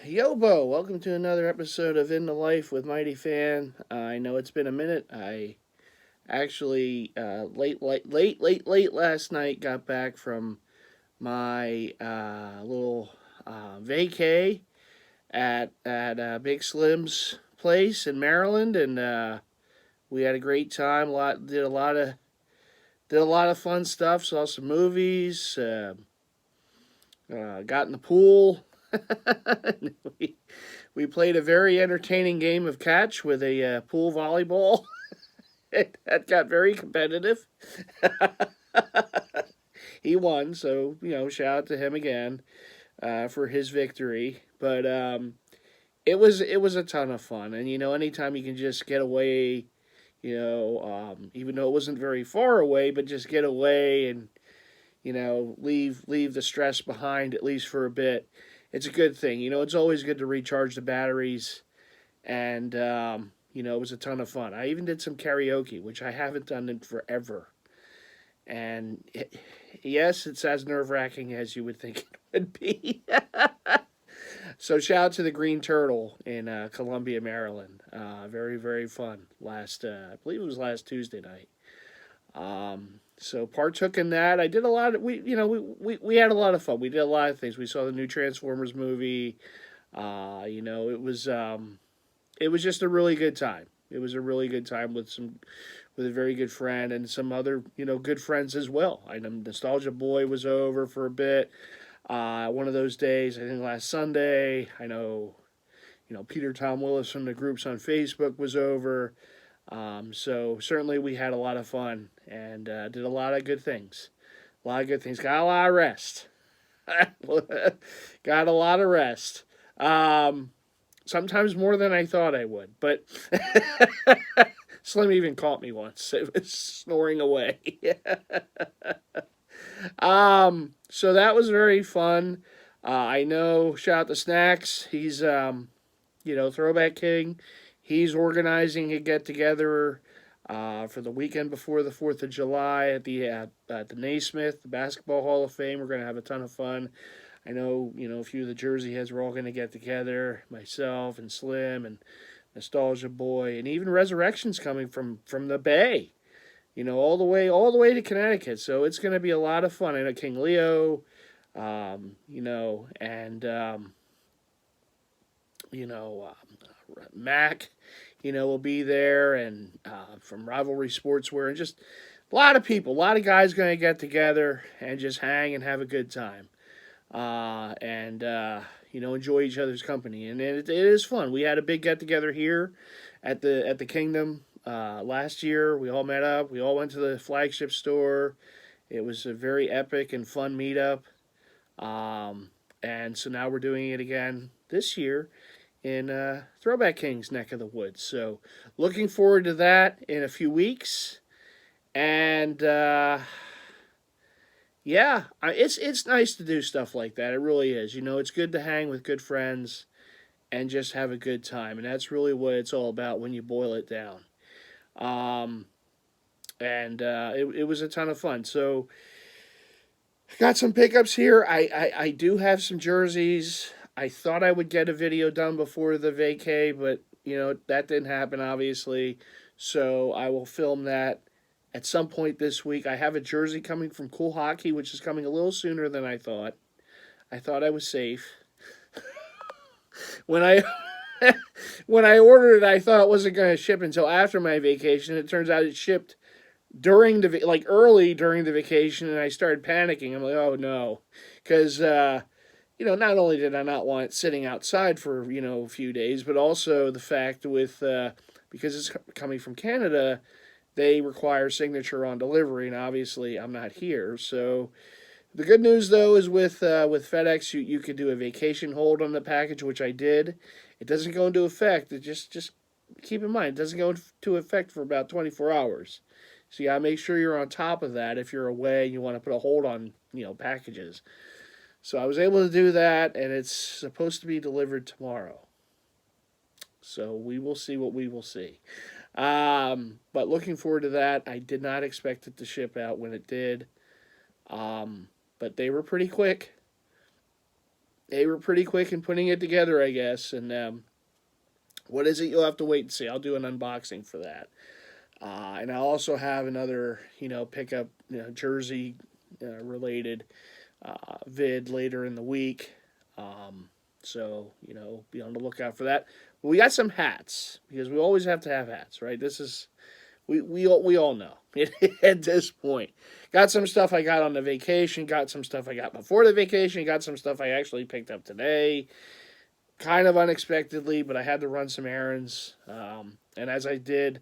Yo, Bo, welcome to another episode of In the Life with MightyFan. I know it's been a minute. I actually late last night got back from my little vacay at Big Slim's place in Maryland, and we had a great time. Did a lot of fun stuff. Saw some movies. Got in the pool. we, we played a very entertaining game of catch with a pool volleyball. That got very competitive. He won, so shout out to him again for his victory. But it was a ton of fun, and anytime you can just get away, even though it wasn't very far away, but just get away and leave the stress behind at least for a bit. It's a good thing. It's always good to recharge the batteries, and it was a ton of fun. I even did some karaoke, which I haven't done in forever. And yes, it's as nerve wracking as you would think it would be. So shout out to the Green Turtle in Columbia, Maryland. Very very fun. I believe it was last Tuesday night. So partook in that. I did a lot of we had a lot of fun. We did a lot of things. We saw the new Transformers movie. It was just a really good time. It was a really good time with a very good friend and some other good friends as well. I know Nostalgia Boy was over for a bit. One of those days, I think last Sunday. I know Peter Tom Willis from the groups on Facebook was over. So certainly we had a lot of fun and did a lot of good things. A lot of good things. Got a lot of rest. Got a lot of rest. Sometimes more than I thought I would. But Slim even caught me once. It was snoring away. So that was very fun. I know, shout out to Snacks. He's, Throwback King. He's organizing a get together for the weekend before the 4th of July at the Naismith, the Basketball Hall of Fame. We're going to have a ton of fun. I know, a few of the Jersey heads were all going to get together, myself and Slim and Nostalgia Boy, and even Resurrection's coming from the Bay, all the way to Connecticut. So it's going to be a lot of fun. I know King Leo, and Mac, will be there, and from Rivalry Sportswear, and just a lot of people, a lot of guys going to get together and just hang and have a good time, and enjoy each other's company, and it is fun. We had a big get together here at the Kingdom last year. We all met up. We all went to the flagship store. It was a very epic and fun meetup, and so now we're doing it again this year in Throwback King's neck of the woods. So looking forward to that in a few weeks. And yeah, it's nice to do stuff like that. It really is. It's good to hang with good friends and just have a good time. And that's really what it's all about when you boil it down. Um, and it was a ton of fun. So got some pickups here. I do have some jerseys. I thought I would get a video done before the vacay, but that didn't happen, obviously. So I will film that at some point this week. I have a jersey coming from Cool Hockey, which is coming a little sooner than I thought. I thought I was safe when I when I ordered it. I thought it wasn't going to ship until after my vacation. It turns out it shipped during early during the vacation, and I started panicking. I'm like, oh no, because not only did I not want it sitting outside for a few days, but also the fact with because it's coming from Canada, they require signature on delivery, and obviously I'm not here. So the good news though is with FedEx, you could do a vacation hold on the package, which I did. It doesn't go into effect. It just keep in mind it doesn't go into effect for about 24 hours. So you gotta make sure you're on top of that if you're away and you want to put a hold on packages. So I was able to do that, and it's supposed to be delivered tomorrow. So we will see what we will see. But looking forward to that. I did not expect it to ship out when it did. But they were pretty quick. they were pretty quick in putting it together, I guess. And what is it? You'll have to wait and see. I'll do an unboxing for that. And I also have another, pickup, jersey related vid later in the week. So, be on the lookout for that. But we got some hats because we always have to have hats, right? This is, we all know at this point. Got some stuff I got on the vacation, got some stuff I got before the vacation, got some stuff I actually picked up today. Kind of unexpectedly, but I had to run some errands. And as I did,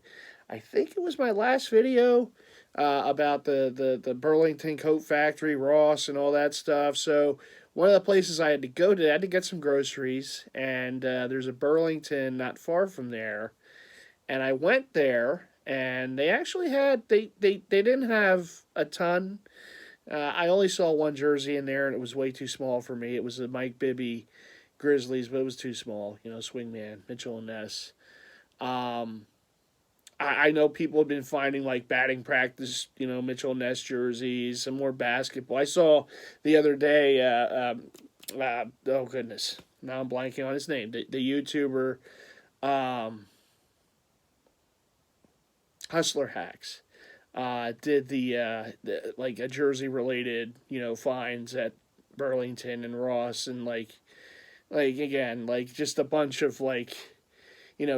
I think it was my last video about the Burlington Coat Factory, Ross, and all that stuff. So one of the places I had to go to, I had to get some groceries, and there's a Burlington not far from there. And I went there, and they actually had, they didn't have a ton. I only saw one jersey in there, and it was way too small for me. It was the Mike Bibby Grizzlies, but it was too small. Swingman, Mitchell and Ness. I know people have been finding like batting practice, Mitchell and Ness jerseys, some more basketball. I saw the other day, oh goodness, now I'm blanking on his name. The YouTuber, Hustler Hacks, did the like a jersey related, finds at Burlington and Ross, and like again, like just a bunch of like,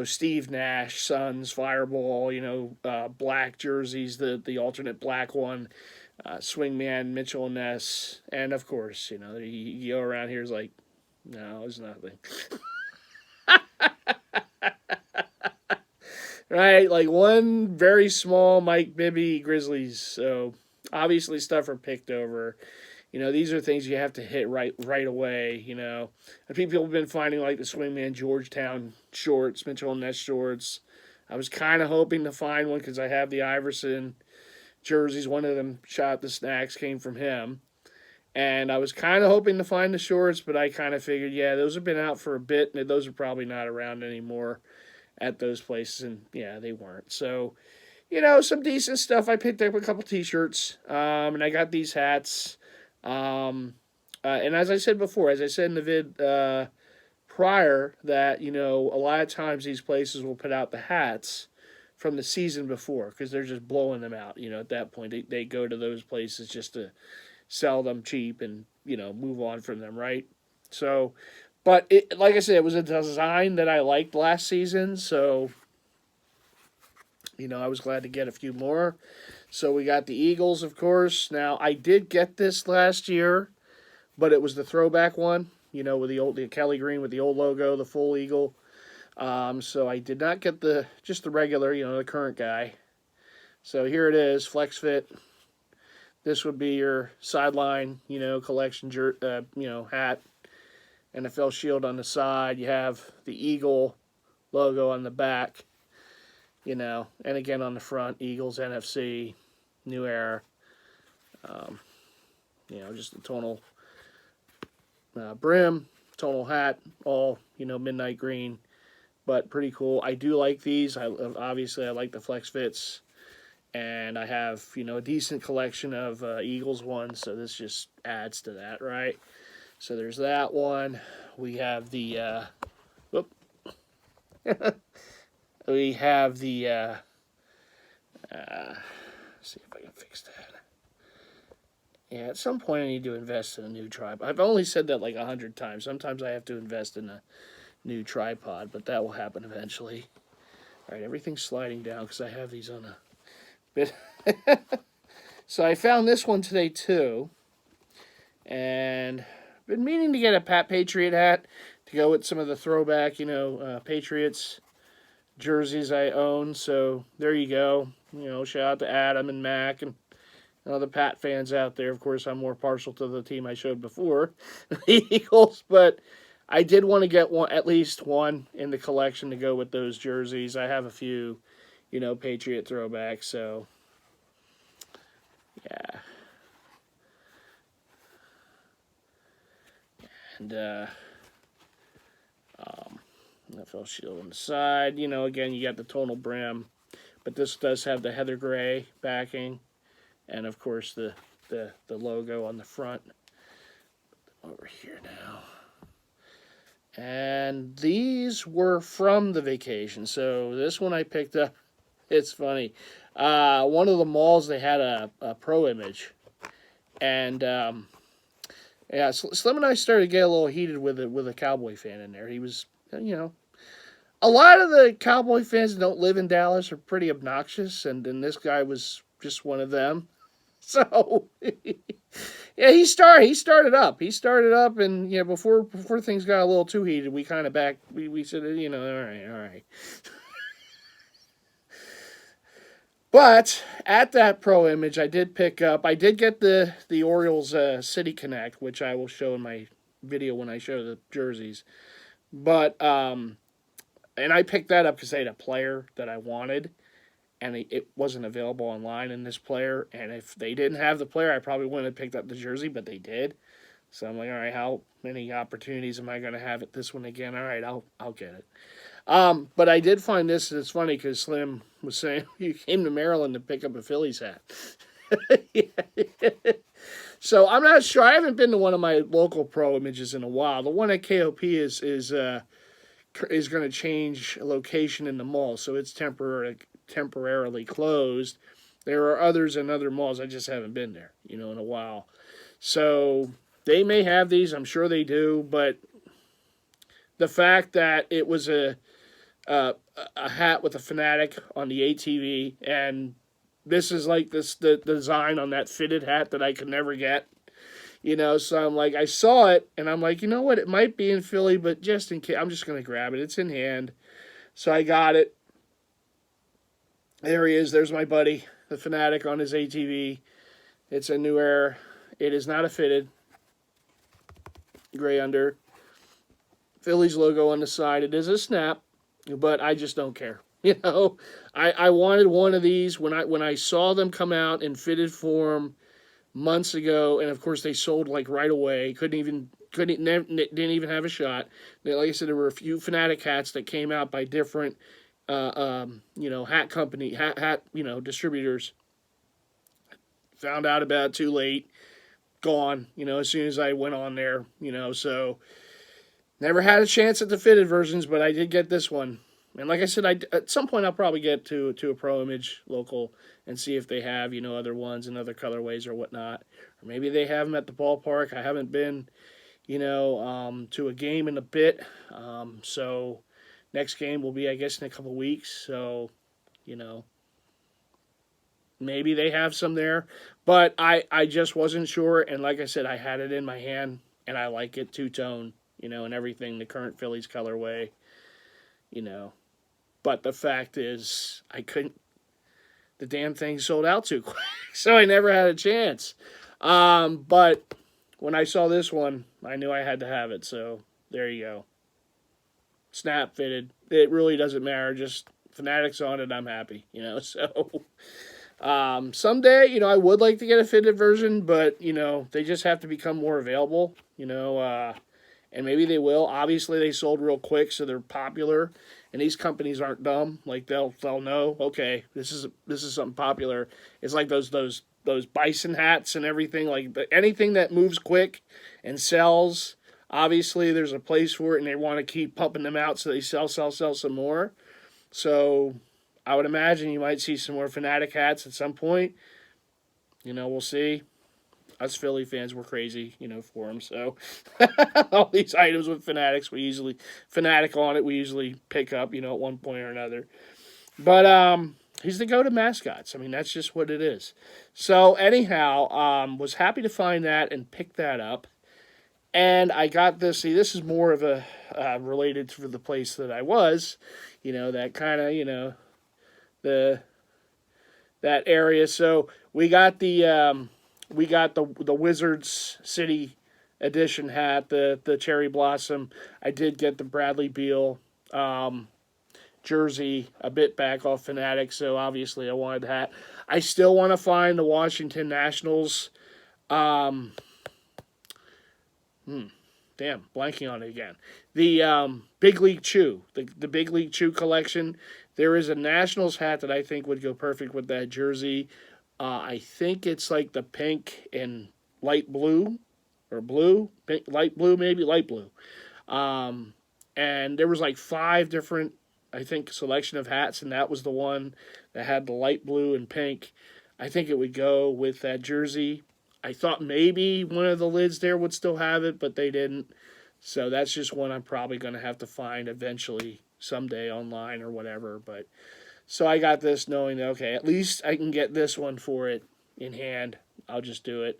Steve Nash, Suns, Fireball, black jerseys, the alternate black one, Swingman, Mitchell and Ness, and of course, you go around here is like, no, it's nothing. Right, like one very small Mike Bibby Grizzlies, so obviously stuff are picked over. These are things you have to hit right away, And people have been finding like the Swingman Georgetown shorts, Mitchell and Ness shorts. I was kind of hoping to find one because I have the Iverson jerseys. One of them shot the snacks came from him. And I was kind of hoping to find the shorts, but I kind of figured, yeah, those have been out for a bit, and those are probably not around anymore at those places. And, yeah, they weren't. So, some decent stuff. I picked up a couple T-shirts, and I got these hats. And as I said before, as I said in the vid prior, that, a lot of times these places will put out the hats from the season before because they're just blowing them out. At that point, they go to those places just to sell them cheap and, move on from them, right? So, but like I said, it was a design that I liked last season, so, I was glad to get a few more. So we got the Eagles, of course. Now, I did get this last year, but it was the throwback one, with the Kelly green with the old logo, the full Eagle. So I did not get just the regular, the current guy. So here it is, Flex Fit. This would be your sideline, collection, hat. NFL shield on the side. You have the Eagle logo on the back, and again on the front, Eagles, NFC, New Era. Just the tonal brim, tonal hat, all, midnight green, but pretty cool. I do like these. Obviously, I like the Flex Fits, and I have, a decent collection of Eagles ones, so this just adds to that, right? So there's that one. We have the, we have the, see if I can fix that. Yeah, at some point I need to invest in a new tripod. I've only said that like 100 times. Sometimes I have to invest in a new tripod, but that will happen eventually. All right, everything's sliding down because I have these on a bit. So I found this one today too, and I've been meaning to get a Pat Patriot hat to go with some of the throwback, Patriots jerseys I own. So there you go. Shout out to Adam and Mac and the Pat fans out there. Of course, I'm more partial to the team I showed before, the Eagles, but I did want to get at least one in the collection to go with those jerseys. I have a few, Patriot throwbacks, so yeah. And NFL shield on the side. Again, you got the tonal brim, but this does have the heather gray backing, and of course the logo on the front. Over here now. And these were from the vacation. So this one I picked up. It's funny. One of the malls, they had a pro image. And yeah, Slim and I started to get a little heated with a Cowboy fan in there. He was, a lot of the Cowboy fans that don't live in Dallas are pretty obnoxious, and this guy was just one of them. So yeah, he started up, and before things got a little too heated, we kind of we said, all right. But at that pro image, I did get the Orioles City Connect, which I will show in my video when I show the jerseys. But and I picked that up because they had a player that I wanted, and it wasn't available online in this player. And if they didn't have the player, I probably wouldn't have picked up the jersey, but they did. So I'm like, all right, how many opportunities am I going to have at this one again? All right, I'll get it. But I did find this, and it's funny because Slim was saying you came to Maryland to pick up a Phillies hat. So I'm not sure. I haven't been to one of my local pro images in a while. The one at KOP is going to change location in the mall, so it's temporarily closed. There are others in other malls. I just haven't been there, in a while. So they may have these. I'm sure they do, but the fact that it was a hat with a Fanatic on the ATV, and this is like the design on that fitted hat that I could never get. So I'm like, I saw it, and I'm like, you know what? It might be in Philly, but just in case, I'm just going to grab it. It's in hand. So I got it. There he is. There's my buddy, the Fanatic on his ATV. It's a New Era. It is not a fitted. Gray under. Phillies logo on the side. It is a snap, but I just don't care. I wanted one of these when I saw them come out in fitted form months ago, and of course they sold like right away. Didn't even have a shot. Like I said, there were a few Fanatic hats that came out by different hat company hat distributors. Found out about it too late. Gone. As soon as I went on there. So never had a chance at the fitted versions, but I did get this one. And like I said, at some point I'll probably get to a pro image local and see if they have, other ones and other colorways or whatnot. Or maybe they have them at the ballpark. I haven't been, to a game in a bit. So next game will be, I guess, in a couple weeks. So, maybe they have some there. But I just wasn't sure. And like I said, I had it in my hand, and I like it two-tone, and everything, the current Phillies colorway, But the fact is, the damn thing sold out too quick, so I never had a chance. But when I saw this one, I knew I had to have it, so there you go. Snap fitted. It really doesn't matter, just Fanatics on it, I'm happy, so... Someday, I would like to get a fitted version, but, they just have to become more available, and maybe they will. Obviously, they sold real quick, so they're popular. And these companies aren't dumb. Like they'll know, okay, this is something popular. It's like those bison hats and everything. Like anything that moves quick and sells. Obviously, there's a place for it, and they want to keep pumping them out so they sell some more. So I would imagine you might see some more Fanatic hats at some point. We'll see. Us Philly fans were crazy, for them. So all these items with Fanatic on it, we usually pick up, at one point or another. But he's the go-to mascots. I mean, that's just what it is. So anyhow, was happy to find that and pick that up. And I got this. See, this is more of a related to the place that I was, that kind of, that area. So we got the Wizards City edition hat, the cherry blossom. I did get the Bradley Beal jersey a bit back off Fanatic, so obviously I wanted that. I still want to find the Washington Nationals. Blanking on it again. The Big League Chew, the Big League Chew collection. There is a Nationals hat that I think would go perfect with that jersey. I think it's like the pink and light blue, or blue, pink, light blue, maybe light blue. and there was like 5 different, I think, selection of hats, and that was the one that had the light blue and pink. I think it would go with that jersey. I thought maybe one of the lids there would still have it, but they didn't. So that's just one I'm probably going to have to find eventually someday online or whatever. But so I got this knowing that, okay, at least I can get this one for it in hand. I'll just do it.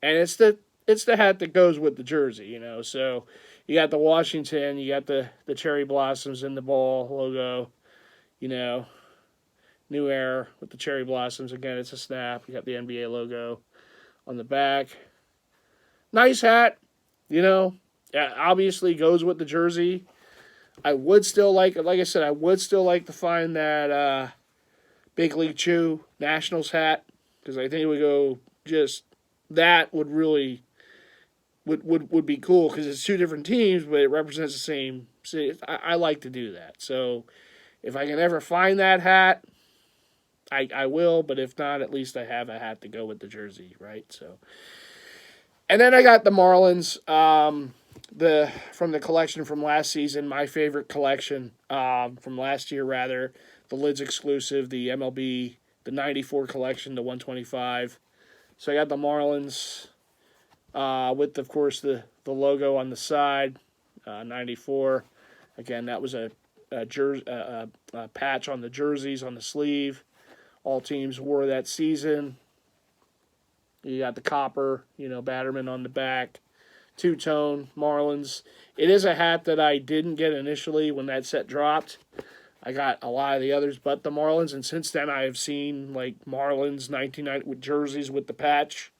And it's the hat that goes with the jersey, So you got the Washington, you got the cherry blossoms in the ball logo, you know, New Era with the cherry blossoms. Again, it's a snap. You got the NBA logo on the back. Nice hat, obviously goes with the jersey. I would still like I said, I would still like to find that Big League Chew Nationals hat, because I think it would go just, that would really, would be cool, because it's 2 different teams, but it represents the same city. I like to do that. So if I can ever find that hat, I will, but if not, at least I have a hat to go with the jersey, right? So, and then I got the Marlins, from the collection from last season, my favorite collection, from last year rather, the Lids exclusive, the MLB, the 94 collection, the 125. So I got the Marlins, with, of course, the logo on the side, 94. Again, that was a patch on the jerseys on the sleeve. All teams wore that season. You got the copper, Batterman on the back. Two-tone Marlins. It is a hat that I didn't get initially when that set dropped. I got a lot of the others but the Marlins, and since then I have seen like Marlins 1990 with jerseys with the patch.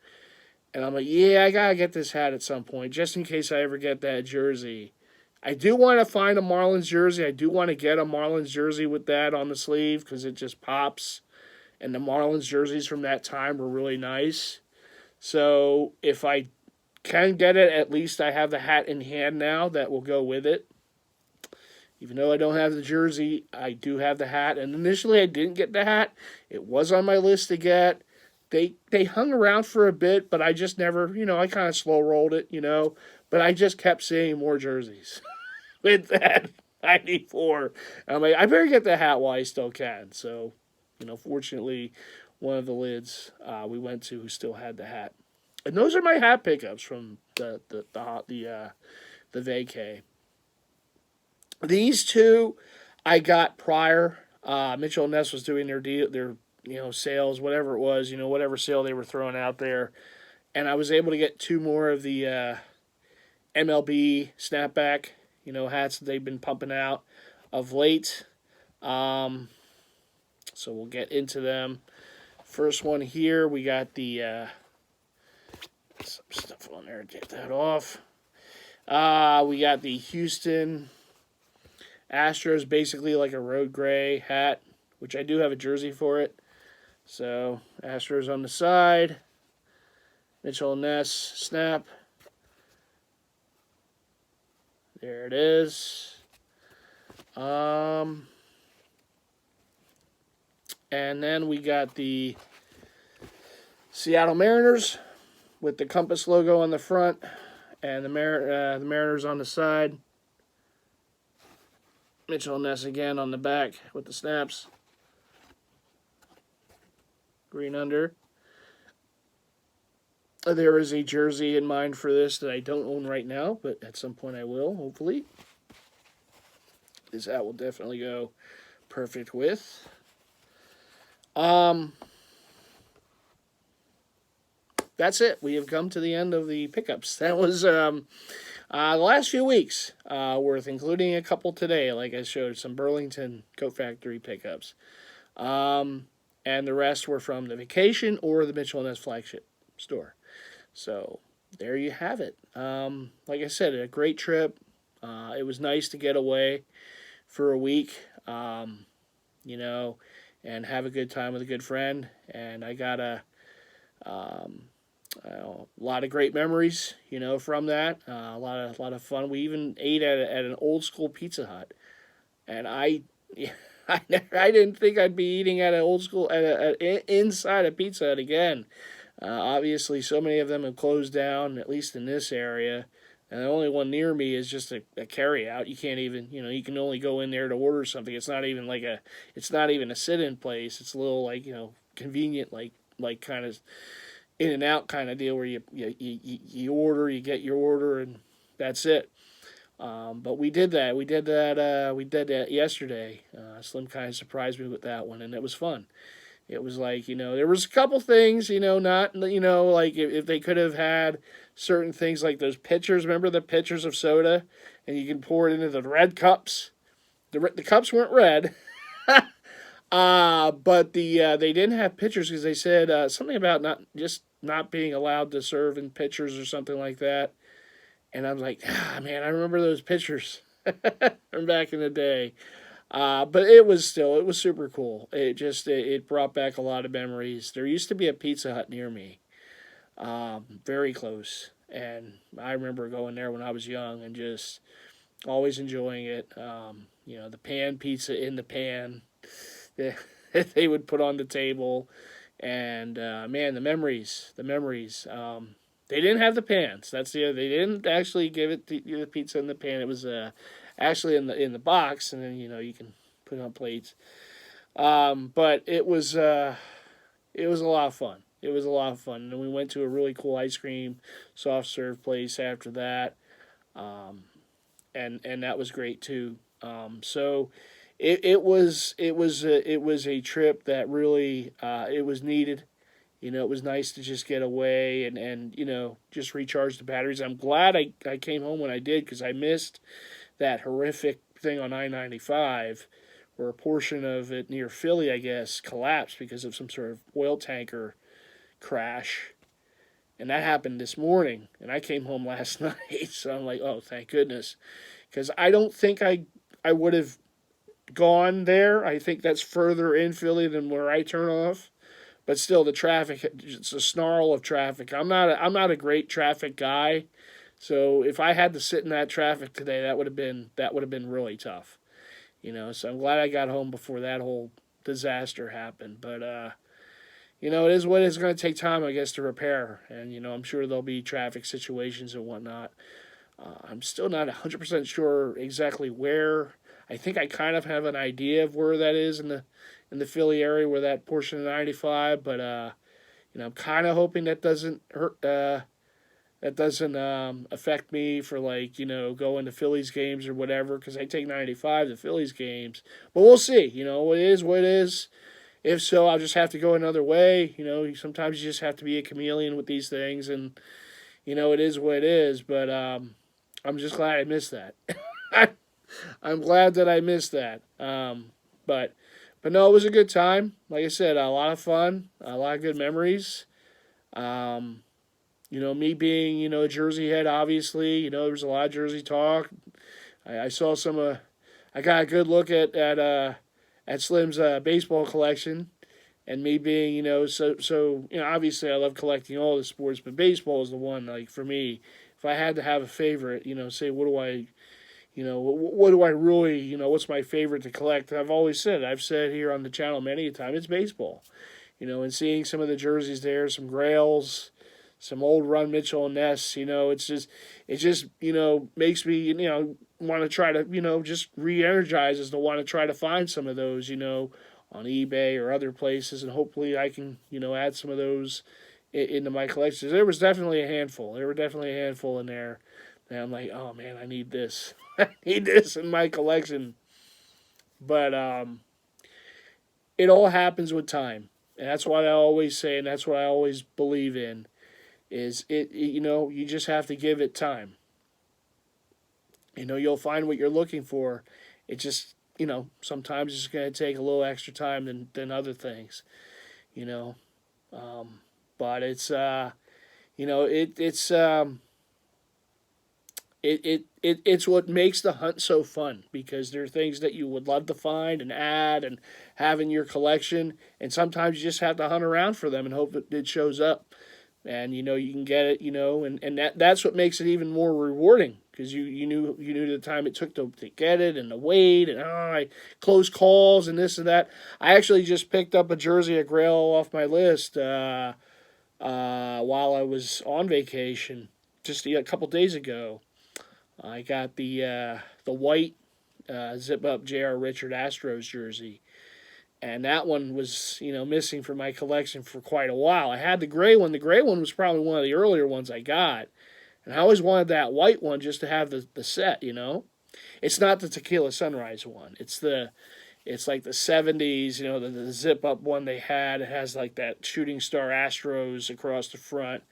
And I'm like, yeah, I gotta get this hat at some point, just in case I ever get that jersey. I do want to find a Marlins jersey. I do want to get a Marlins jersey with that on the sleeve, because it just pops. And the Marlins jerseys from that time were really nice. So if I can get it, at least I have the hat in hand now that will go with it. Even though I don't have the jersey, I do have the hat. And initially I didn't get the hat. It was on my list to get. They hung around for a bit, but I just never, I kind of slow rolled it, But I just kept seeing more jerseys with that 94. I'm like, I better get the hat while I still can. So, fortunately, one of the Lids we went to who still had the hat. And those are my hat pickups from the vacay. These two I got prior. Mitchell and Ness was doing their deal, their sales, whatever it was, whatever sale they were throwing out there, and I was able to get 2 more of the MLB snapback, hats that they've been pumping out of late. So we'll get into them. First one here, we got the some stuff on there. Get that off. We got the Houston Astros, basically like a road gray hat, which I do have a jersey for it. So Astros on the side. Mitchell and Ness snap. There it is. And then we got the Seattle Mariners with the Compass logo on the front and the Mariners on the side. Mitchell and Ness again on the back with the snaps. Green under. There is a jersey in mind for this that I don't own right now, but at some point I will, hopefully. This hat will definitely go perfect with. That's it. We have come to the end of the pickups. That was the last few weeks worth, including a couple today, like I showed, some Burlington Coat Factory pickups. And the rest were from the vacation or the Mitchell & Ness flagship store. So there you have it. Like I said, a great trip. It was nice to get away for a week, and have a good time with a good friend. And I got a lot of great memories, from that. A lot of fun. We even ate at an old school Pizza Hut, and I didn't think I'd be eating at an old school inside a Pizza Hut again. Obviously, so many of them have closed down, at least in this area. and the only one near me is just a carry out. You can't even, you can only go in there to order something. It's not even it's not even a sit-in place. It's a little like, convenient, like kind of in and out kind of deal where you order, you get your order, and that's it. But we did that. We did that. We did that yesterday. Slim kind of surprised me with that one, and it was fun. It was like, there was a couple things, not, like if they could have had certain things like those pitchers. Remember the pitchers of soda, and you can pour it into the red cups. The cups weren't red, but they didn't have pitchers because they said something about not being allowed to serve in pitchers or something like that. And I was like, man, I remember those pitchers from back in the day. But it was super cool. It brought back a lot of memories. There used to be a Pizza Hut near me, very close, and I remember going there when I was young and just always enjoying it. The pan pizza in the pan that they would put on the table, and man, the memories. They didn't have the pans. They didn't actually give it the pizza in the pan. It was actually in the box, and then you can put it on plates. But it was a lot of fun. It was a lot of fun, and we went to a really cool ice cream soft serve place after that, and that was great too. So it was a trip that really it was needed. It was nice to just get away and just recharge the batteries. I'm glad I came home when I did because I missed that horrific thing on I-95 where a portion of it near Philly, I guess, collapsed because of some sort of oil tanker crash. And that happened this morning, and I came home last night, so I'm like, oh, thank goodness. Because I don't think I would have gone there. I think that's further in Philly than where I turn off. But still, the traffic, it's a snarl of traffic. I'm not a great traffic guy. So if I had to sit in that traffic today, that would have been really tough. So I'm glad I got home before that whole disaster happened. But it is what it's going to take time, I guess, to repair. And I'm sure there'll be traffic situations and whatnot. I'm still not 100% sure exactly where. I think I kind of have an idea of where that is in the Philly area, where that portion of 95. But I'm kind of hoping that doesn't hurt. That doesn't affect me for going to Phillies games or whatever, because I take 95 to Phillies games. But we'll see. It is what it is. If so, I'll just have to go another way. Sometimes you just have to be a chameleon with these things, and it is what it is. But I'm just glad I missed that. I'm glad that I missed that. But no, it was a good time. Like I said, a lot of fun, a lot of good memories. Me being, a Jersey head, obviously, there was a lot of Jersey talk. I saw I got a good look at Slim's baseball collection, and me being, obviously I love collecting all the sports, but baseball is the one, for me, if I had to have a favorite, say, what do I really, what's my favorite to collect? I've said here on the channel many a time, it's baseball, and seeing some of the jerseys there, some Grails, some old Ron Mitchell and Ness, it just makes me, want to try to, just re-energize to want to try to find some of those, on eBay or other places, and hopefully I can, add some of those into my collections. There was definitely a handful. There were definitely a handful in there. And I'm like, oh man, I need this. I need this in my collection. But it all happens with time. And that's what I always say, and that's what I always believe in. Is you just have to give it time. You'll find what you're looking for. It just, sometimes it's going to take a little extra time than other things, But it's, it's what makes the hunt so fun, because there are things that you would love to find and add and have in your collection, and sometimes you just have to hunt around for them and hope it shows up. And you can get it, and that's what makes it even more rewarding, because you knew the time it took to get it and the wait and close calls and this and that. I actually just picked up a jersey of Grail off my list while I was on vacation just a couple days ago, I got the white zip up J.R. Richard Astros jersey, and that one was missing from my collection for quite a while. I had the gray one. The gray one was probably one of the earlier ones I got, and I always wanted that white one just to have the set. It's not the Tequila Sunrise one. It's like the 70s, the zip up one they had. It has like that shooting star Astros across the front,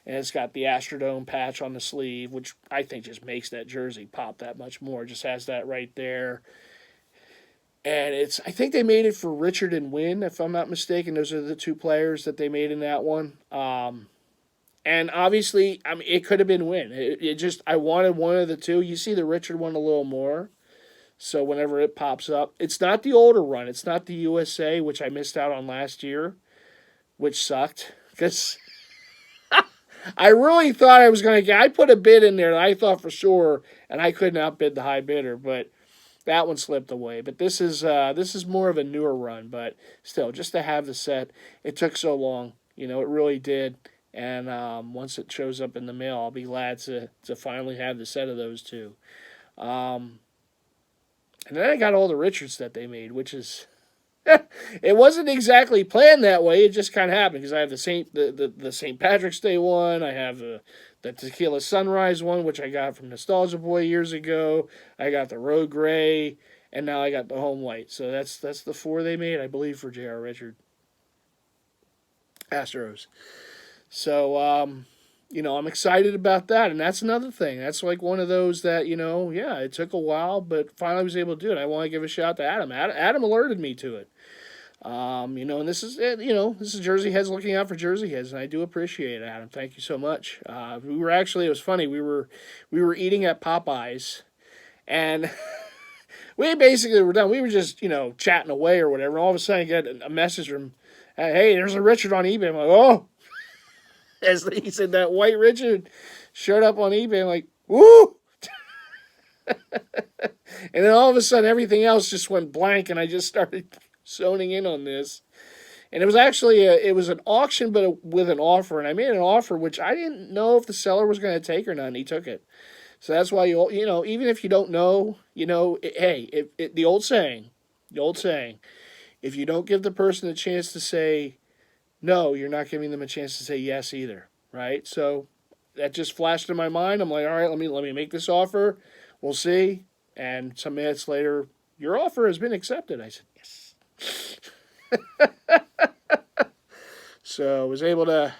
and it's got the Astrodome patch on the sleeve, which I think just makes that jersey pop that much more. It just has that right there. And I think they made it for Richard and Wynn, if I'm not mistaken. Those are the two players that they made in that one. And obviously, I mean, it could have been Wynn. I wanted one of the two. You see the Richard one a little more. So whenever it pops up, it's not the older run. It's not the USA, which I missed out on last year, which sucked. Because I really thought I was going to get... I put a bid in there that I thought for sure, and I couldn't outbid the high bidder, but that one slipped away. But this is more of a newer run, but still, just to have the set, it took so long. It really did. And once it shows up in the mail, I'll be glad to finally have the set of those two. And then I got all the Richards that they made, which is... it wasn't exactly planned that way. It just kind of happened because I have the St. Patrick's Day one. I have the Tequila Sunrise one, which I got from Nostalgia Boy years ago. I got the Road Gray, and now I got the Home White. So that's the four they made, I believe, for J.R. Richard Astros. So, I'm excited about that, and that's another thing. That's like one of those that, it took a while, but finally was able to do it. I want to give a shout out to Adam. Adam alerted me to it. And this is Jersey Heads looking out for Jersey Heads, and I do appreciate it, Adam. Thank you so much. It was funny. We were eating at Popeyes, and we basically were done. We were just, chatting away or whatever. All of a sudden, I get a message from, hey, there's a Richard on eBay. I'm like, oh. As he said, that white Richard showed up on eBay. I'm like, woo! And then all of a sudden, everything else just went blank, and I just started zoning in on this. And it was actually it was an auction, but with an offer. And I made an offer which I didn't know if the seller was going to take or not, and he took it. So that's why even if you don't know, the old saying, if you don't give the person a chance to say no, you're not giving them a chance to say yes either, right? So that just flashed in my mind. I'm like, all right, let me make this offer. We'll see. And some minutes later, your offer has been accepted. I said, yes. So I was able to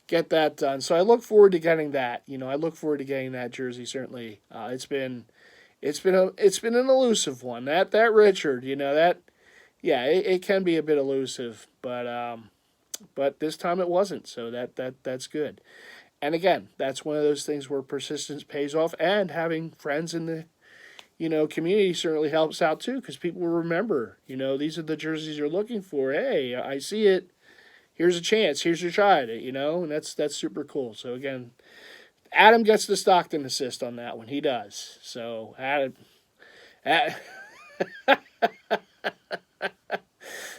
get that done. So I look forward to getting that. I look forward to getting that jersey. Certainly, it's been an elusive one. That Richard, it can be a bit elusive, but this time it wasn't. So that's good. And again, that's one of those things where persistence pays off, and having friends in the community certainly helps out too, because people will remember, these are the jerseys you're looking for. Hey, I see it. Here's a chance. Here's your try at it, and that's super cool. So again, Adam gets the Stockton assist on that one. He does. So Adam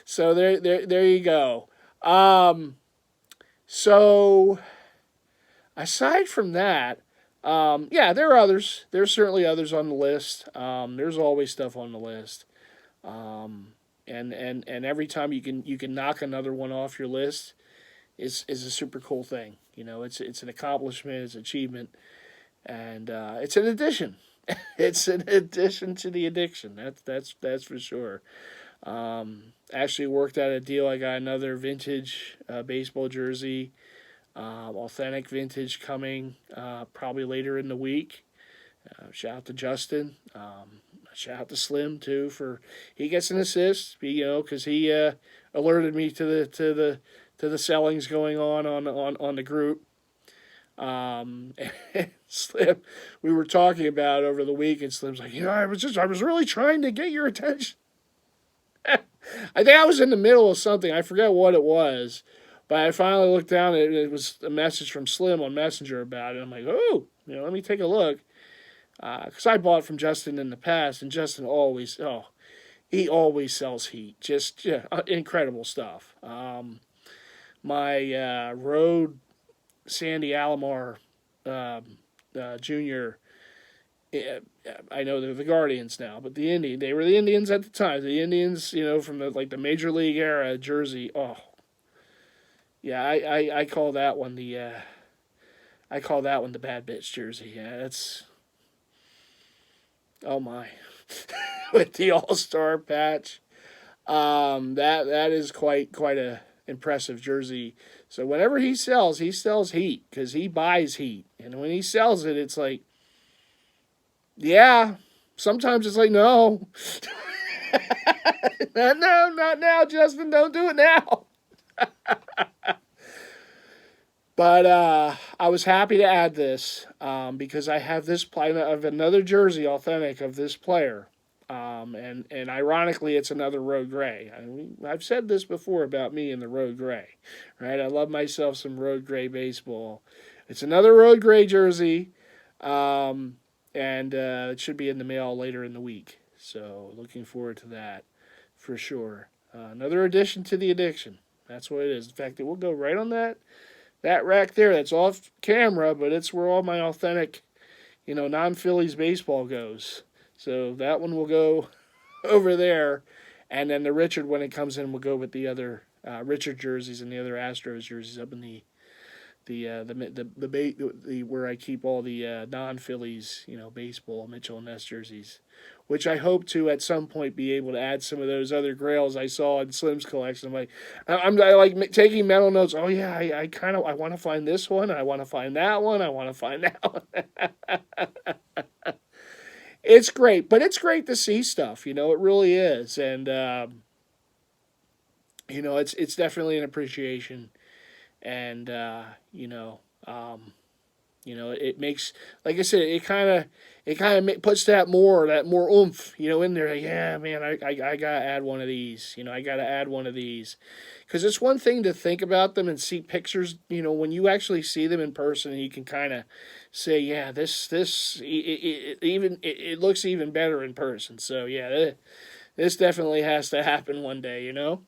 so there you go. So aside from that, there are others. There's certainly others on the list. There's always stuff on the list. And every time you can knock another one off your list is a super cool thing. It's an accomplishment, it's an achievement, and it's an addition. It's an addition to the addiction. That's for sure. Actually worked out a deal. I got another vintage baseball jersey, authentic vintage, coming probably later in the week. Shout out to Justin. Shout out to Slim too, for he gets an assist, because he alerted me to the sellings going on the group. Slim, we were talking about it over the week, and Slim's like, I was really trying to get your attention. I think I was in the middle of something. I forget what it was, but I finally looked down and it was a message from Slim on Messenger about it. I'm like, oh, let me take a look. Because I bought from Justin in the past, and Justin always sells heat. Just incredible stuff. My Road Sandy Alomar Jr., Yeah, I know they're the Guardians now, but they were the Indians at the time. The Indians, from the Major League era jersey. Oh, yeah, I call that one the bad bitch jersey. Yeah, that's oh my, with the All Star patch. That is quite a impressive jersey. So whenever he sells heat because he buys heat, and when he sells it, it's like, yeah. Sometimes it's like, no, no, not now, Justin. Don't do it now. But I was happy to add this because I have this of another jersey authentic of this player. And ironically, it's another road gray. I've said this before about me and the road gray, right? I love myself some road gray baseball. It's another road gray jersey, and it should be in the mail later in the week. So looking forward to that for sure. Another addition to the addiction. That's what it is. In fact, it will go right on that rack there. That's off camera, but it's where all my authentic, non-Phillies baseball goes. So that one will go over there, and then the Richard, when it comes in, will go with the other Richard jerseys and the other Astros jerseys up in the where I keep all the non-Phillies, baseball Mitchell and Ness jerseys, which I hope to at some point be able to add some of those other grails I saw in Slim's collection. I like taking mental notes. Oh yeah, I want to find this one. I want to find that one. I want to find that one. It's great, but it's great to see stuff. It really is, and it's definitely an appreciation, and it makes, like I said, it puts that more oomph, in there. Like, yeah, man, I gotta add one of these. I gotta add one of these, because it's one thing to think about them and see pictures. When you actually see them in person, you can kind of say, yeah, it looks even better in person. So yeah, this definitely has to happen one day. In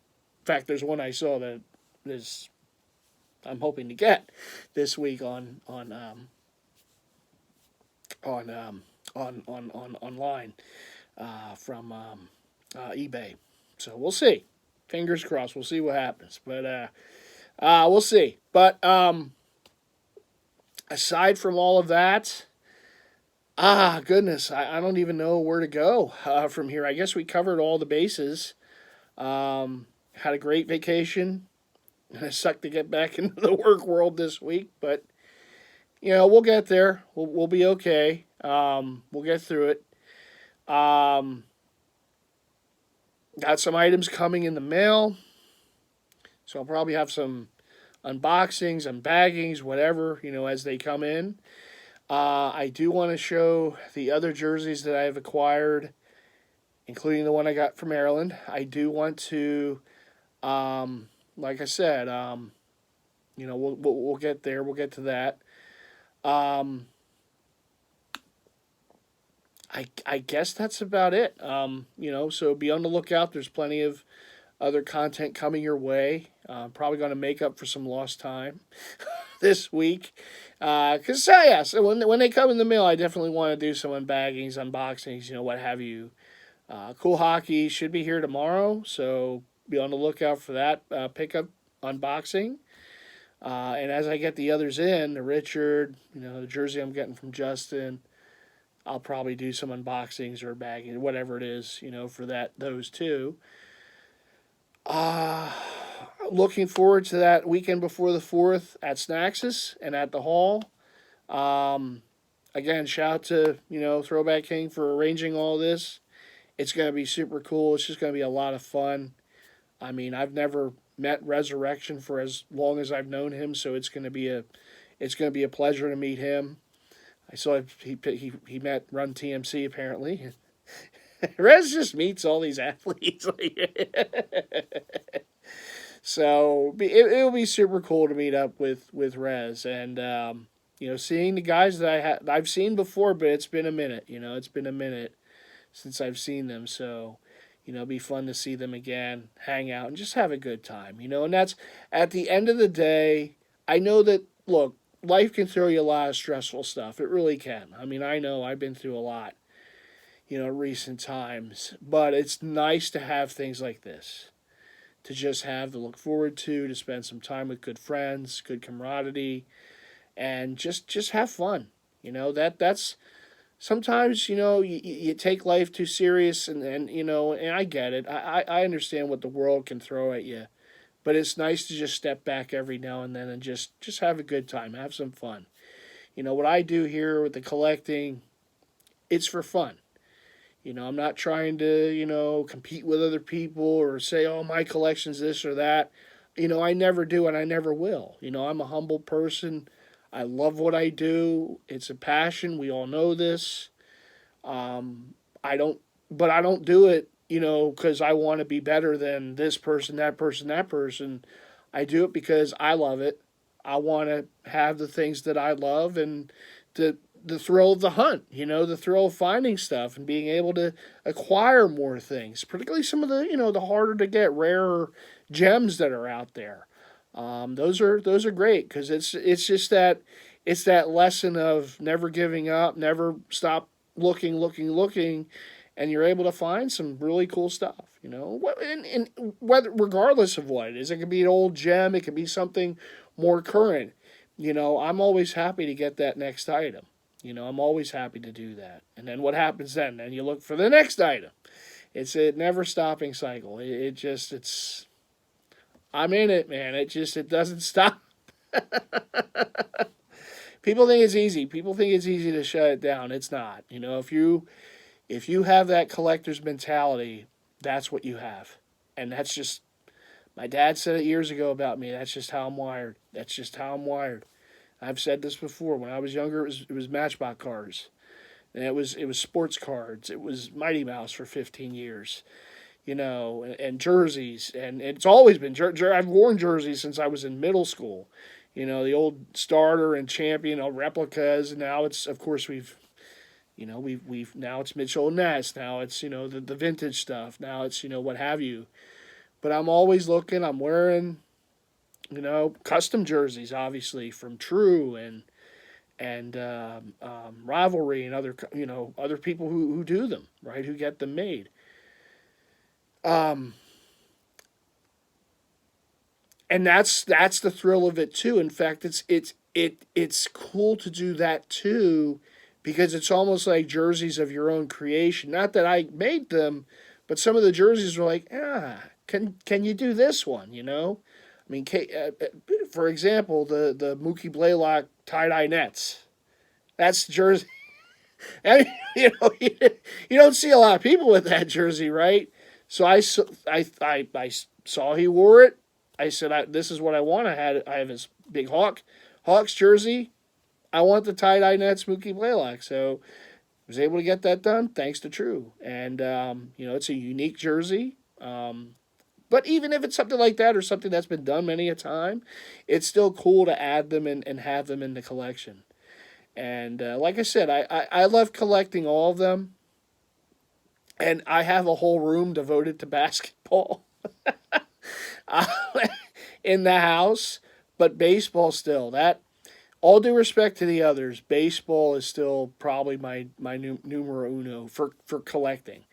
fact, there's one I saw that is I'm hoping to get this week on online from eBay. So we'll see. Fingers crossed. We'll see what happens. But we'll see. But aside from all of that, goodness, I don't even know where to go from here. I guess we covered all the bases. Had a great vacation. It sucked to get back into the work world this week, but we'll get there. We'll be okay. We'll get through it. Got some items coming in the mail, so I'll probably have some unboxings, unbaggings, whatever, as they come in. I do want to show the other jerseys that I've acquired, including the one I got from Maryland. I do want to, like I said, we'll get there. We'll get to that. I guess that's about it. So be on the lookout. There's plenty of other content coming your way. Probably going to make up for some lost time this week. So when they come in the mail, I definitely want to do some unbaggings, unboxings, what have you. Cool Hockey should be here tomorrow, so be on the lookout for that pickup unboxing. And as I get the others in, the Richard, the jersey I'm getting from Justin, I'll probably do some unboxings or bagging, whatever it is, for those two. Looking forward to that weekend before the 4th at Snaxus and at the Hall. Again, shout out to, Throwback King for arranging all this. It's going to be super cool. It's just going to be a lot of fun. I mean, I've never met Resurrection for as long as I've known him, so it's going to be a pleasure to meet him. I saw he met Run TMC apparently. Rez just meets all these athletes. So it'll be super cool to meet up with Rez, and seeing the guys that I've seen before, but it's been a minute. It's been a minute since I've seen them, so it'll be fun to see them again, hang out, and just have a good time. And that's at the end of the day. I know that, look, life can throw you a lot of stressful stuff. It really can. I mean, I know I've been through a lot, recent times, but it's nice to have things like this, to just have to look forward to spend some time with good friends, good camaraderie, and just have fun. That's sometimes you take life too serious, and I get it. I understand what the world can throw at you, but it's nice to just step back every now and then and just have a good time, have some fun. What I do here with the collecting, it's for fun. I'm not trying to, compete with other people or say, oh, my collection's this or that. I never do and I never will. I'm a humble person. I love what I do. It's a passion. We all know this. I don't, but I don't do it, because I want to be better than this person, that person, that person. I do it because I love it. I want to have the things that I love, and the thrill of the hunt, the thrill of finding stuff and being able to acquire more things, particularly some of the harder to get, rarer gems that are out there. Those are great because it's just that it's that lesson of never giving up, never stop looking, and you're able to find some really cool stuff. And whether regardless of what it is, it could be an old gem, it could be something more current. I'm always happy to get that next item. I'm always happy to do that. And then what happens then? Then you look for the next item. It's a never stopping cycle. It's I'm in it, man. It doesn't stop. People think it's easy. People think it's easy to shut it down. It's not. If you have that collector's mentality, that's what you have. And that's just my dad said it years ago about me. That's just how I'm wired. That's just how I'm wired. I've said this before. When I was younger, it was Matchbox cards, and it was sports cards. It was Mighty Mouse for 15 years, and jerseys, and it's always been. I've worn jerseys since I was in middle school. The old starter and champion replicas, and now it's of course we've now it's Mitchell and Ness. Now it's the vintage stuff. Now it's what have you. But I'm always looking. I'm wearing custom jerseys, obviously from True and Rivalry and other people who do them, right, who get them made. Um, and that's the thrill of it too. In fact, it's cool to do that too, because it's almost like jerseys of your own creation. Not that I made them, but some of the jerseys were like, can you do this one? I mean, for example, the Mookie Blaylock tie-dye nets. That's jersey. And, you don't see a lot of people with that jersey, right? So I saw he wore it. I said, this is what I want. I have his big Hawks jersey. I want the tie-dye nets Mookie Blaylock. So I was able to get that done thanks to True. And, it's a unique jersey. But even if it's something like that or something that's been done many a time, it's still cool to add them and have them in the collection. And like I said, I love collecting all of them. And I have a whole room devoted to basketball uh, in the house. But baseball still, all due respect to the others, baseball is still probably my numero uno for collecting.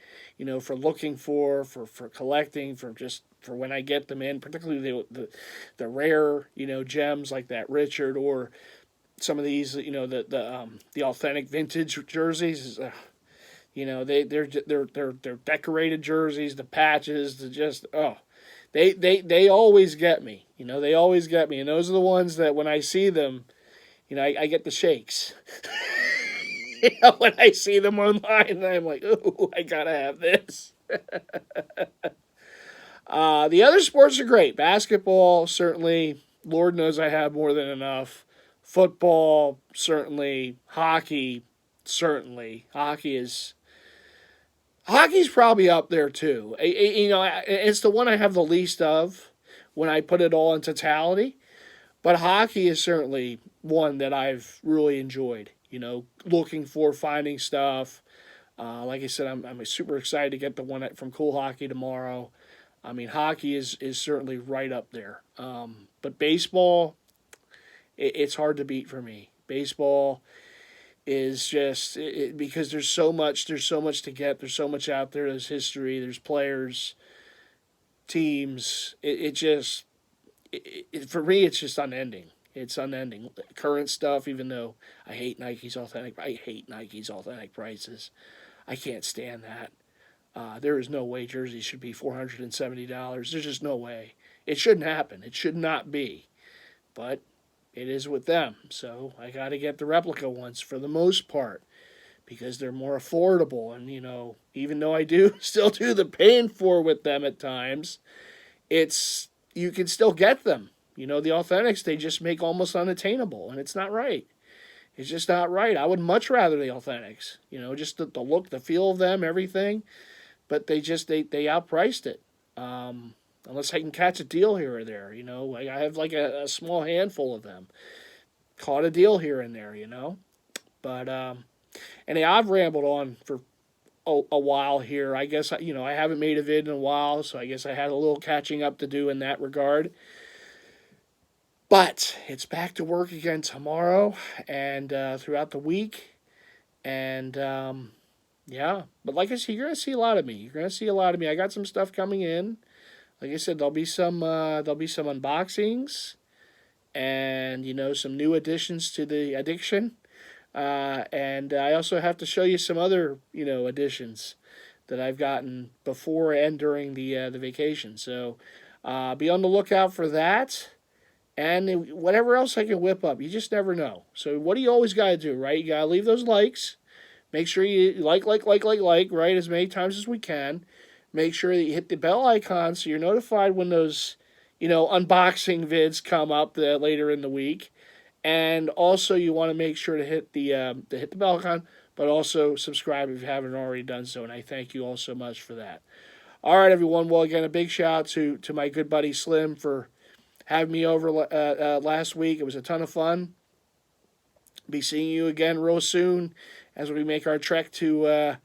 For looking for collecting, for when I get them in, particularly the rare, gems like that Richard or some of these, the authentic vintage jerseys. They're decorated jerseys, the patches, they always get me. They always get me, and those are the ones that when I see them, I get the shakes. When I see them online, I'm like, ooh, I gotta have this. The other sports are great. Basketball, certainly. Lord knows I have more than enough. Football, certainly. Hockey, certainly. Hockey's probably up there too. It's the one I have the least of when I put it all in totality. But hockey is certainly one that I've really enjoyed. Looking for, finding stuff. Like I said, I'm super excited to get the one from Cool Hockey tomorrow. I mean, hockey is certainly right up there. But baseball, It's hard to beat for me. Baseball is just because there's so much to get. There's so much out there. There's history. There's players, teams. For me, it's just unending. It's unending. Current stuff, even though I hate Nike's authentic prices. I can't stand that. There is no way jerseys should be $470. There's just no way. It shouldn't happen. It should not be. But it is with them. So I got to get the replica ones for the most part because they're more affordable. And, even though I do still do the paying for with them at times, you can still get them. The authentics, they just make almost unattainable, and it's not right. It's just not right. I would much rather the authentics, just the look, the feel of them, everything. But they outpriced it. Unless I can catch a deal here or there, I have like a small handful of them. Caught a deal here and there, But, I've rambled on for a while here. I guess, I haven't made a vid in a while, so I guess I had a little catching up to do in that regard. But it's back to work again tomorrow and throughout the week. And, yeah. But like I said, you're going to see a lot of me. I got some stuff coming in. Like I said, there'll be some unboxings and, some new additions to the addiction. And I also have to show you some other, additions that I've gotten before and during the vacation. So be on the lookout for that. And whatever else I can whip up. You just never know. So what do you always got to do, right? You got to leave those likes. Make sure you like, right, as many times as we can. Make sure that you hit the bell icon so you're notified when those, unboxing vids come up later in the week. And also you want to make sure to hit the bell icon, but also subscribe if you haven't already done so. And I thank you all so much for that. All right, everyone. Well, again, a big shout out to my good buddy Slim for having me over last week. It was a ton of fun. Be seeing you again real soon as we make our trek to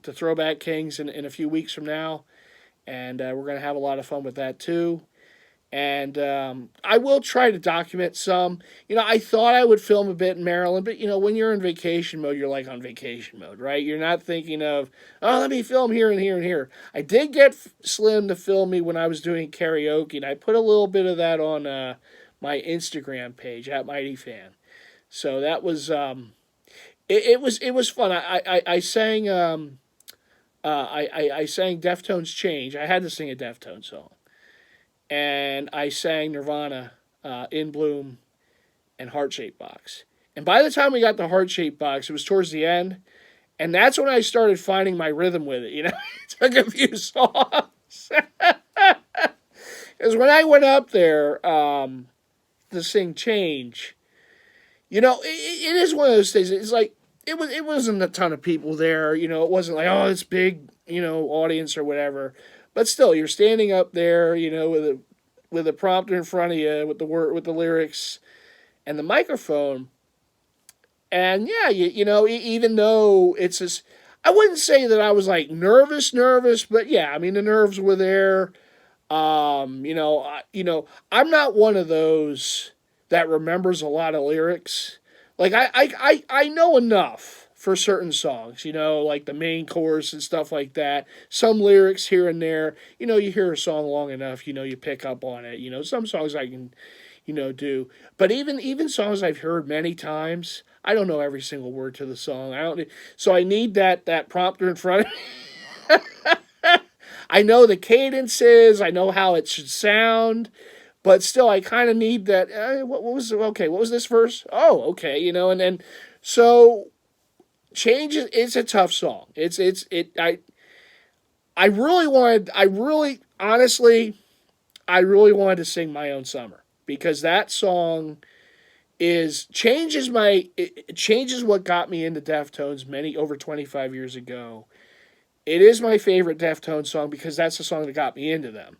Throwback Kings in a few weeks from now, and we're gonna have a lot of fun with that too. And I will try to document some. I thought I would film a bit in Maryland, but when you're in vacation mode, you're like on vacation mode, right? You're not thinking of, oh, let me film here and here and here. I did get Slim to film me when I was doing karaoke, and I put a little bit of that on my Instagram page at MightyFan. So that was it was fun. I sang I sang Deftones Change. I had to sing a Deftones song. And I sang Nirvana, In Bloom, and Heart Shaped Box. And by the time we got the Heart Shaped Box, it was towards the end. And that's when I started finding my rhythm with it. It took a few songs. Because when I went up there to sing Change, it is one of those things. It's like, it wasn't a ton of people there. It wasn't like, oh, it's big, audience or whatever. But still, you're standing up there, with a prompter in front of you, with the lyrics, and the microphone. And yeah, even though it's just, I wouldn't say that I was like nervous, but yeah, I mean the nerves were there. I'm not one of those that remembers a lot of lyrics. Like I know enough for certain songs, like the main chorus and stuff like that. Some lyrics here and there, you hear a song long enough, you pick up on it. Some songs I can, do. But even songs I've heard many times, I don't know every single word to the song. So I need that prompter in front of me. I know the cadences, I know how it should sound, but still I kind of need that. What was this verse? Oh, okay, and then so Change it's a tough song. I really wanted to sing My Own Summer because that song changes what got me into Deftones over 25 years ago. It is my favorite Deftones song because that's the song that got me into them.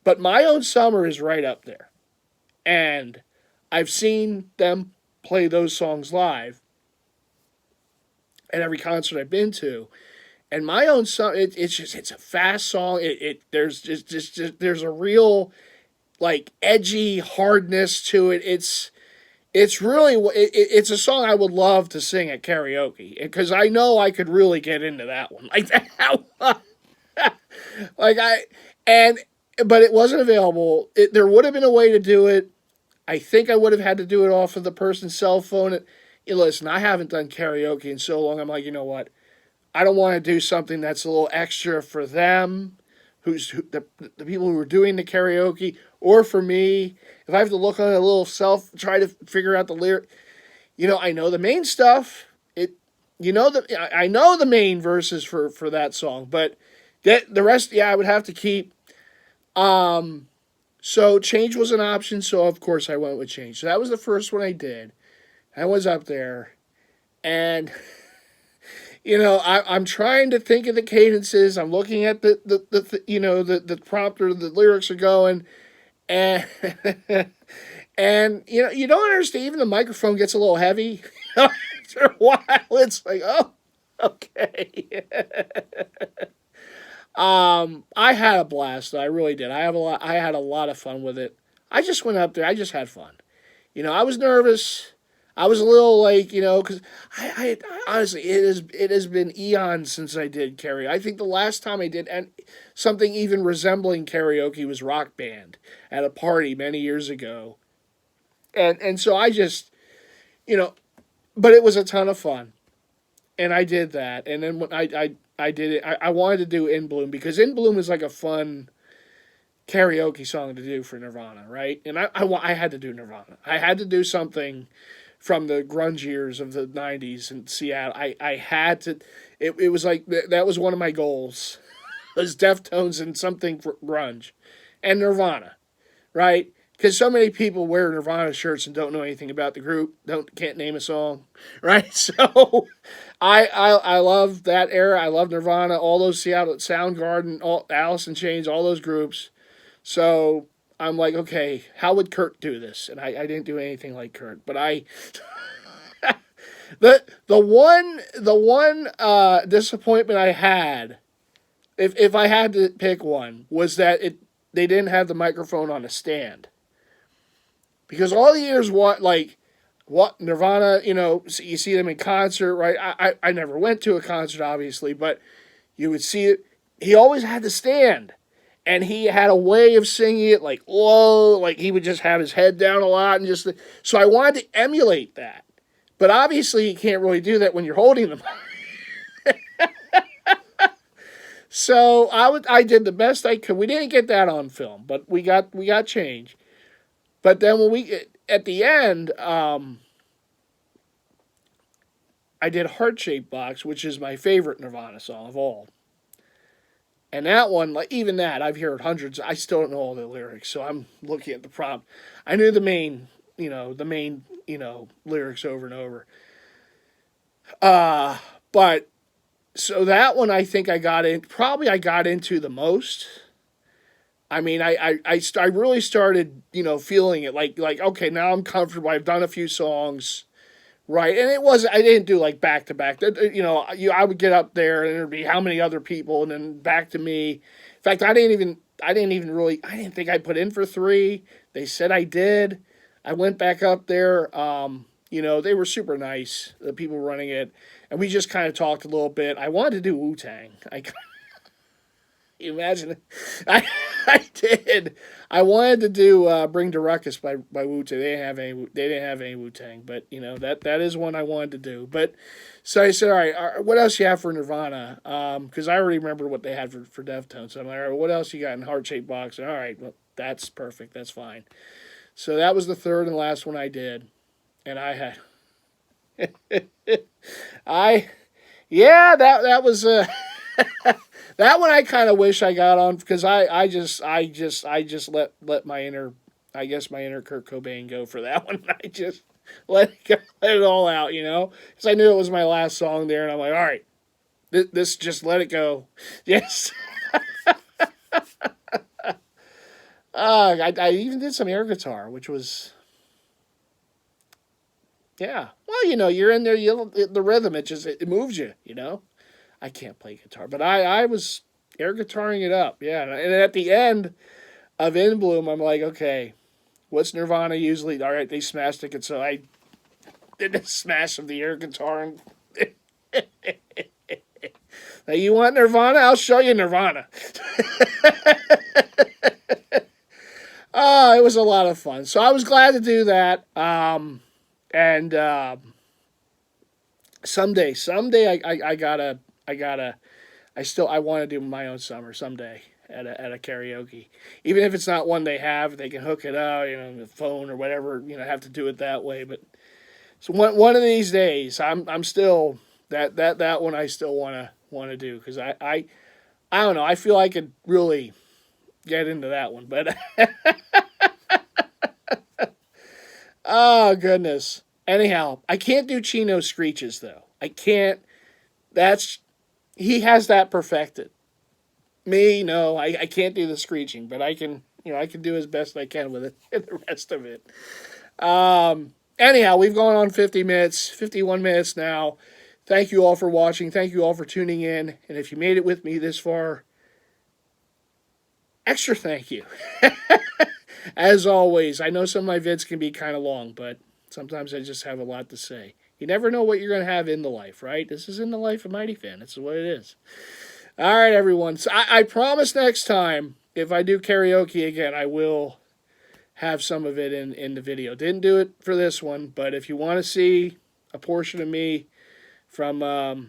But My Own Summer is right up there. And I've seen them play those songs live at every concert I've been to, and My Own Song, it's a fast song. There's a real like edgy hardness to it. It's really it's a song I would love to sing at karaoke because I know I could really get into that one like that. Like I and but it wasn't available. There would have been a way to do it. I think I would have had to do it off of the person's cell phone. Listen, I haven't done karaoke in so long. I'm like, you know what? I don't want to do something that's a little extra for them, the people who are doing the karaoke, or for me. If I have to look on a little try to figure out the lyric, I know the main stuff. I know the main verses for that song, but the rest, yeah, I would have to keep. So change was an option, so of course I went with change. So that was the first one I did. I was up there, and I'm trying to think of the cadences. I'm looking at the prompter. The lyrics are going, and and you don't understand. Even the microphone gets a little heavy after a while. It's like, oh, okay. I had a blast. I really did. I had a lot of fun with it. I just went up there. I just had fun. I was nervous. I was a little like, because I honestly, it has been eons since I did karaoke. I think the last time I did something even resembling karaoke was Rock Band at a party many years ago, and so I just, but it was a ton of fun, and I did that, and then when I did it, I wanted to do In Bloom because In Bloom is like a fun karaoke song to do for Nirvana, right? And I had to do Nirvana. I had to do something from the grunge years of the 90s in Seattle. I had to, it was like, that was one of my goals, was Deftones and something for grunge. And Nirvana, right? Because so many people wear Nirvana shirts and don't know anything about the group, can't name a song, right? So I love that era. I love Nirvana, all those Seattle, Soundgarden, Alice in Chains, all those groups. So I'm like, okay, how would Kurt do this? And I didn't do anything like Kurt, but the one disappointment I had, if I had to pick one, was that they didn't have the microphone on a stand. Because all the years what Nirvana, you see them in concert, right? I never went to a concert obviously, but you would see it. He always had to stand. And he had a way of singing it like low, like he would just have his head down a lot and so I wanted to emulate that. But obviously you can't really do that when you're holding them. So I did the best I could. We didn't get that on film, but we got change. But then at the end, I did Heart Shaped Box, which is my favorite Nirvana song of all. And that one, like even that, I've heard hundreds. I still don't know all the lyrics, so I'm looking at the prompt. I knew the main lyrics over and over. But so that one, I think I got into the most. I mean, I really started, feeling it like okay, now I'm comfortable. I've done a few songs. Right, and I didn't do like back to back. I would get up there and there'd be how many other people, and then back to me. In fact, I didn't think I put in for 3. They said I did. I went back up there. They were super nice, the people running it, and we just kind of talked a little bit. I wanted to do Wu-Tang. You imagine it? I did. I wanted to do "Bring the Ruckus" by Wu-Tang. They didn't have any Wu-Tang, but that is one I wanted to do. But so I said, all right, what else you have for Nirvana? Because I already remember what they had for Deftones. So I'm like, all right, what else you got in Heart Shaped Box? All right, well, that's perfect. That's fine. So that was the third and last one I did, and I had, that was that one I kind of wish I got on because I just let my inner Kurt Cobain go for that one. I just let it all out, because I knew it was my last song there, and I'm like, all right, this just let it go. Yes. I even did some air guitar, which was, yeah. Well, you're in there, the rhythm, it moves you, I can't play guitar, but I was air guitaring it up, yeah. And at the end, of In Bloom, I'm like, okay, what's Nirvana usually? All right, they smashed it, so I did a smash of the air guitar. And now, you want Nirvana? I'll show you Nirvana. It was a lot of fun. So I was glad to do that. And someday I want to do my own summer someday at a karaoke. Even if it's not one they have, they can hook it up, the phone or whatever, have to do it that way. But so one of these days, I'm still that one I still wanna do, because I don't know, I feel I could really get into that one, but oh goodness. Anyhow, I can't do Chino screeches though. I can't. That's He has that perfected. Me, no, I can't do the screeching, but I can I can do as best I can with it and the rest of it. Anyhow, we've gone on 50 minutes, 51 minutes now. Thank you all for watching. Thank you all for tuning in. And if you made it with me this far, extra thank you. As always, I know some of my vids can be kind of long, but sometimes I just have a lot to say. You never know what you're going to have in the life, right? This is in the life of MightyFan. That's what it is. All right, everyone. So I promise next time, if I do karaoke again, I will have some of it in the video. Didn't do it for this one, but if you want to see a portion of me from my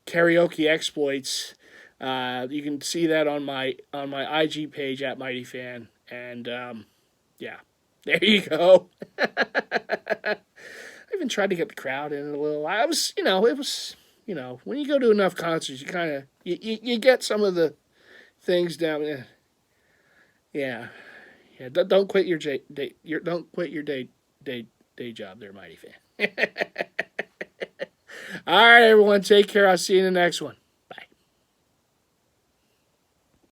karaoke exploits, you can see that on my IG page at MightyFan, and yeah, there you go. I even tried to get the crowd in a little. I was, it was, when you go to enough concerts, you kind of you get some of the things down. Yeah. Don't quit your day job, there, MightyFan. All right, everyone, take care. I'll see you in the next one.